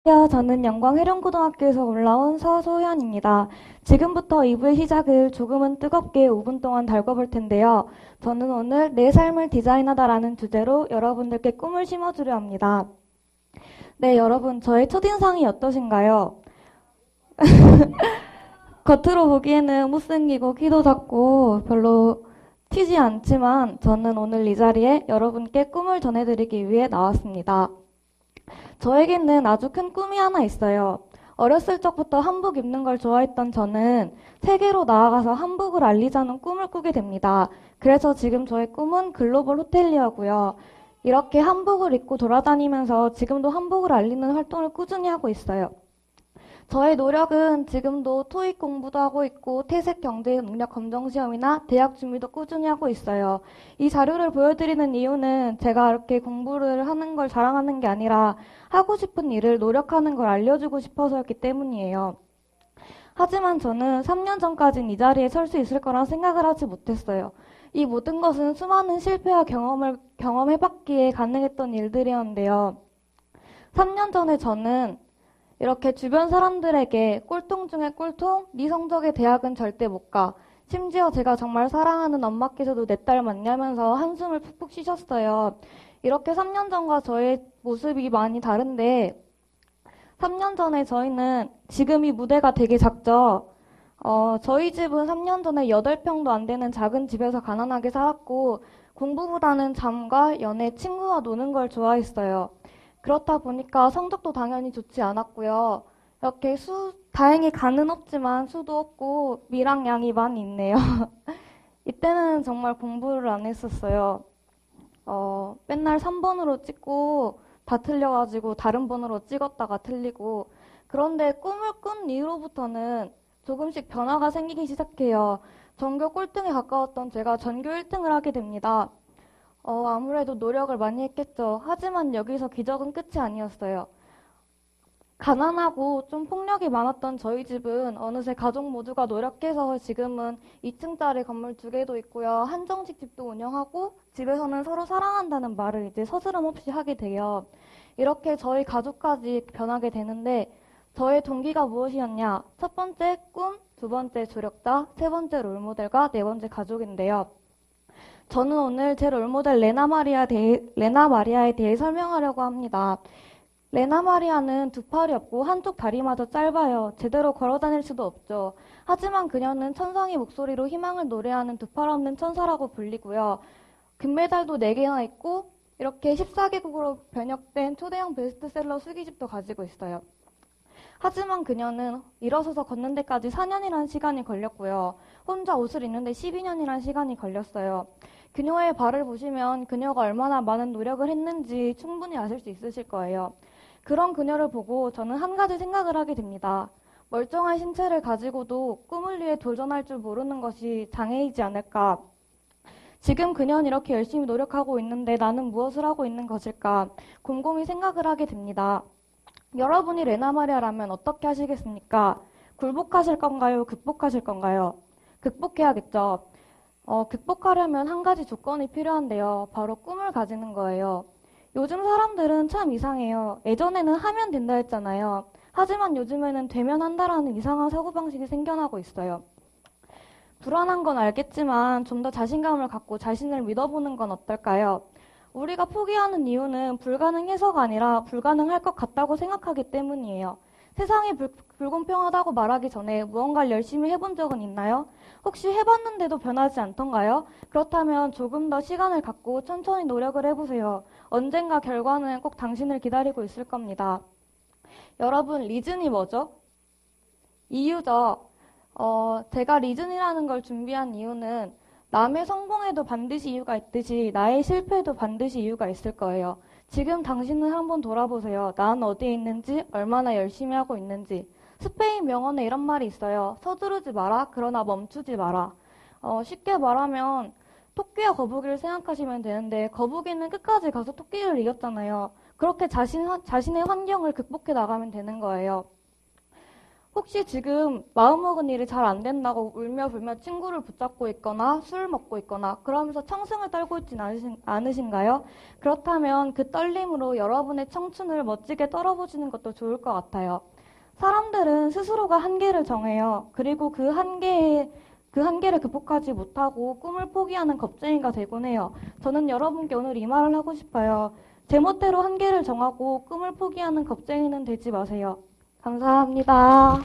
안녕하세요. 저는 영광해령고등학교에서 올라온 서소현입니다. 지금부터 2부의 시작을 조금은 뜨겁게 5분 동안 달궈볼 텐데요. 저는 오늘 내 삶을 디자인하다라는 주제로 여러분들께 꿈을 심어주려 합니다. 네, 여러분, 저의 첫인상이 어떠신가요? 겉으로 보기에는 못생기고 키도 작고 별로 튀지 않지만 저는 오늘 이 자리에 여러분께 꿈을 전해드리기 위해 나왔습니다. 저에게는 아주 큰 꿈이 하나 있어요. 어렸을 적부터 한복 입는 걸 좋아했던 저는 세계로 나아가서 한복을 알리자는 꿈을 꾸게 됩니다. 그래서 지금 저의 꿈은 글로벌 호텔리어고요. 이렇게 한복을 입고 돌아다니면서 지금도 한복을 알리는 활동을 꾸준히 하고 있어요. 저의 노력은 지금도 토익 공부도 하고 있고 퇴색 경제 능력 검정 시험이나 대학 준비도 꾸준히 하고 있어요. 이 자료를 보여드리는 이유는 제가 이렇게 공부를 하는 걸 자랑하는 게 아니라 하고 싶은 일을 노력하는 걸 알려주고 싶어서였기 때문이에요. 하지만 저는 3년 전까진 이 자리에 설 수 있을 거란 생각을 하지 못했어요. 이 모든 것은 수많은 실패와 경험을 경험해봤기에 가능했던 일들이었는데요. 3년 전에 저는 이렇게 주변 사람들에게 꼴통 중에 꼴통, 네 성적의 대학은 절대 못 가. 심지어 제가 정말 사랑하는 엄마께서도 내 딸 맞냐면서 한숨을 푹푹 쉬셨어요. 이렇게 3년 전과 저의 모습이 많이 다른데 3년 전에 저희는 지금 이 무대가 되게 작죠. 저희 집은 3년 전에 8평도 안 되는 작은 집에서 가난하게 살았고 공부보다는 잠과 연애, 친구와 노는 걸 좋아했어요. 그렇다 보니까 성적도 당연히 좋지 않았고요. 이렇게 다행히 간은 없지만 수도 없고 미랑 양이 많이 있네요. 이때는 정말 공부를 안 했었어요. 맨날 3번으로 찍고 다 틀려가지고 다른 번호로 찍었다가 틀리고. 그런데 꿈을 꾼 이후로부터는 조금씩 변화가 생기기 시작해요. 전교 꼴등에 가까웠던 제가 전교 1등을 하게 됩니다. 아무래도 노력을 많이 했겠죠. 하지만 여기서 기적은 끝이 아니었어요. 가난하고 좀 폭력이 많았던 저희 집은 어느새 가족 모두가 노력해서 지금은 2층짜리 건물 2개도 있고요. 한정식 집도 운영하고 집에서는 서로 사랑한다는 말을 이제 서스럼 없이 하게 돼요. 이렇게 저희 가족까지 변하게 되는데 저의 동기가 무엇이었냐? 첫 번째 꿈, 두 번째 조력자, 세 번째 롤모델과 네 번째 가족인데요. 저는 오늘 제 롤모델 레나 마리아에 대해 설명하려고 합니다. 레나 마리아는 두 팔이 없고 한쪽 다리마저 짧아요. 제대로 걸어 다닐 수도 없죠. 하지만 그녀는 천상의 목소리로 희망을 노래하는 두 팔 없는 천사라고 불리고요. 금메달도 4개나 있고 이렇게 14개국으로 번역된 초대형 베스트셀러 수기집도 가지고 있어요. 하지만 그녀는 일어서서 걷는 데까지 4년이라는 시간이 걸렸고요. 혼자 옷을 입는데 12년이라는 시간이 걸렸어요. 그녀의 발을 보시면 그녀가 얼마나 많은 노력을 했는지 충분히 아실 수 있으실 거예요. 그런 그녀를 보고 저는 한 가지 생각을 하게 됩니다. 멀쩡한 신체를 가지고도 꿈을 위해 도전할 줄 모르는 것이 장애이지 않을까. 지금 그녀는 이렇게 열심히 노력하고 있는데 나는 무엇을 하고 있는 것일까. 곰곰이 생각을 하게 됩니다. 여러분이 레나 마리아라면 어떻게 하시겠습니까? 굴복하실 건가요? 극복하실 건가요? 극복해야겠죠. 극복하려면 한 가지 조건이 필요한데요. 바로 꿈을 가지는 거예요. 요즘 사람들은 참 이상해요. 예전에는 하면 된다 했잖아요. 하지만 요즘에는 되면 한다라는 이상한 사고방식이 생겨나고 있어요. 불안한 건 알겠지만 좀 더 자신감을 갖고 자신을 믿어보는 건 어떨까요? 우리가 포기하는 이유는 불가능해서가 아니라 불가능할 것 같다고 생각하기 때문이에요. 세상이 불공평하다고 말하기 전에 무언가를 열심히 해본 적은 있나요? 혹시 해봤는데도 변하지 않던가요? 그렇다면 조금 더 시간을 갖고 천천히 노력을 해보세요. 언젠가 결과는 꼭 당신을 기다리고 있을 겁니다. 여러분, 리즌이 뭐죠? 이유죠. 제가 리즌이라는 걸 준비한 이유는 남의 성공에도 반드시 이유가 있듯이 나의 실패에도 반드시 이유가 있을 거예요. 지금 당신은 한번 돌아보세요. 난 어디에 있는지, 얼마나 열심히 하고 있는지. 스페인 명언에 이런 말이 있어요. 서두르지 마라, 그러나 멈추지 마라. 쉽게 말하면 토끼와 거북이를 생각하시면 되는데 거북이는 끝까지 가서 토끼를 이겼잖아요. 그렇게 자신의 환경을 극복해 나가면 되는 거예요. 혹시 지금 마음먹은 일이 잘 안 된다고 울며 불며 친구를 붙잡고 있거나 술을 먹고 있거나 그러면서 청승을 떨고 있진 않으신가요? 그렇다면 그 떨림으로 여러분의 청춘을 멋지게 떨어보시는 것도 좋을 것 같아요. 사람들은 스스로가 한계를 정해요. 그리고 그 한계를 극복하지 못하고 꿈을 포기하는 겁쟁이가 되곤 해요. 저는 여러분께 오늘 이 말을 하고 싶어요. 제멋대로 한계를 정하고 꿈을 포기하는 겁쟁이는 되지 마세요. 감사합니다.